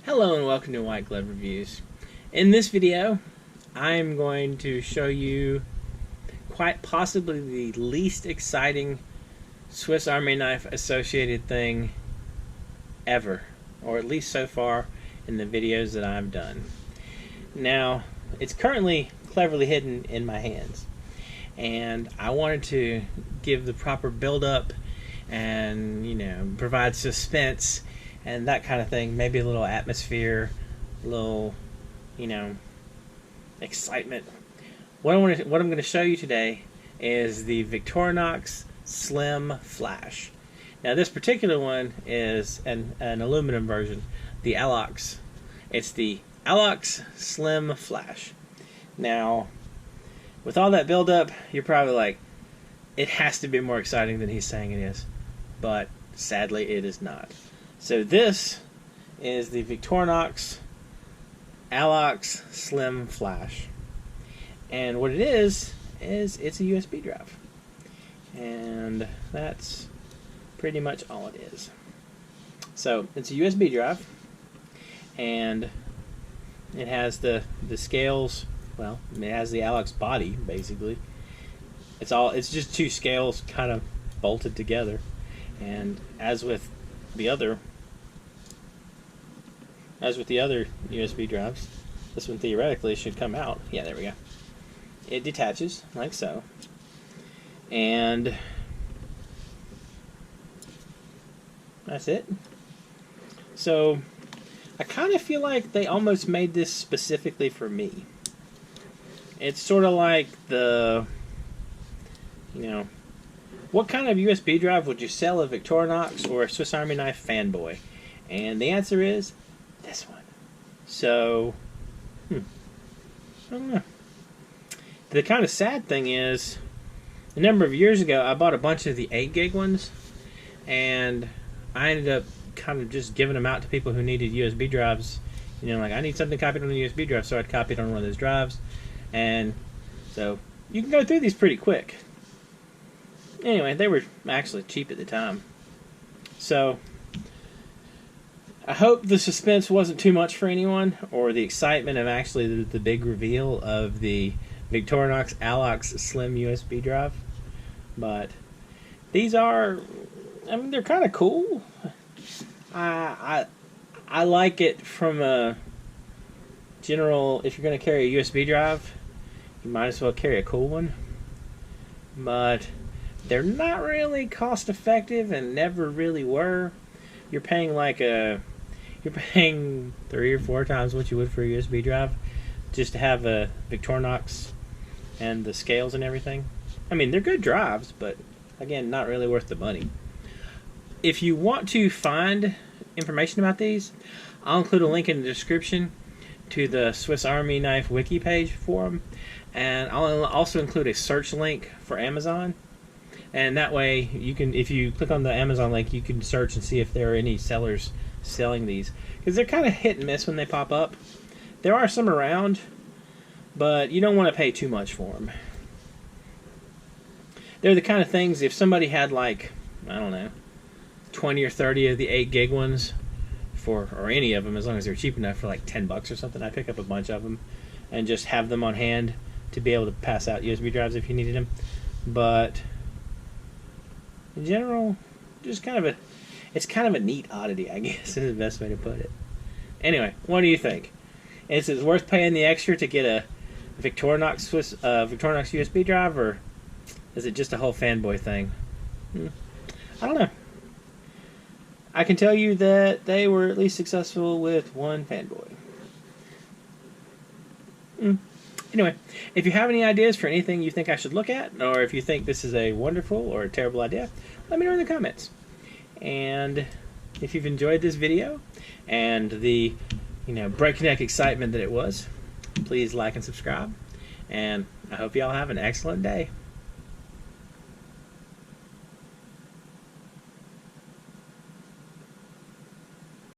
Hello and welcome to White Glove Reviews. In this video, I'm going to show you quite possibly the least exciting Swiss Army knife associated thing ever, or at least so far in the videos that I've done. Now, it's currently cleverly hidden in my hands, and I wanted to give the proper build-up and, provide suspense and that kind of thing, maybe a little atmosphere, a little, excitement. What I'm going to show you today is the Victorinox Slim Flash. Now, this particular one is an aluminum version, the Alox. It's the Alox Slim Flash. Now, with all that build-up, you're probably like, it has to be more exciting than he's saying it is. But sadly, it is not. So this is the Victorinox Alox Slim Flash. And what it is it's a USB drive. And that's pretty much all it is. So it's a USB drive, and it has the scales. Well, it has the Alox body, basically. It's just two scales kind of bolted together. And as with the other USB drives, this one theoretically should come out. Yeah, there we go. It detaches like so. And that's it. So I kind of feel like they almost made this specifically for me. It's sort of like what kind of USB drive would you sell a Victorinox or a Swiss Army knife fanboy? And the answer is this one. So, I don't know. The kind of sad thing is, a number of years ago, I bought a bunch of the 8 gig ones, and I ended up kind of just giving them out to people who needed USB drives. Like, I need something copied on a USB drive, so I'd copy it on one of those drives. And so, you can go through these pretty quick. Anyway, they were actually cheap at the time. So, I hope the suspense wasn't too much for anyone, or the excitement of actually the big reveal of the Victorinox Alox Slim USB drive. But these are, they're kind of cool. I like it from a general, if you're going to carry a USB drive, you might as well carry a cool one. But they're not really cost effective and never really were. You're paying you're paying 3 or 4 times what you would for a USB drive just to have a Victorinox and the scales and everything. They're good drives, but again, not really worth the money. If you want to find information about these, I'll include a link in the description to the Swiss Army Knife wiki page for them, and I'll also include a search link for Amazon. And that way, you can, if you click on the Amazon link, you can search and see if there are any sellers selling these. Because they're kind of hit and miss when they pop up. There are some around, but you don't want to pay too much for them. They're the kind of things, if somebody had 20 or 30 of the 8 gig ones, or any of them, as long as they're cheap enough, for like $10 or something, I'd pick up a bunch of them and just have them on hand to be able to pass out USB drives if you needed them. But in general, it's kind of a neat oddity, I guess, is the best way to put it. Anyway, what do you think? Is it worth paying the extra to get a Victorinox USB drive, or is it just a whole fanboy thing? I don't know. I can tell you that they were at least successful with one fanboy. Anyway, if you have any ideas for anything you think I should look at, or if you think this is a wonderful or a terrible idea, let me know in the comments. And if you've enjoyed this video and the breakneck excitement that it was, please like and subscribe. And I hope you all have an excellent day.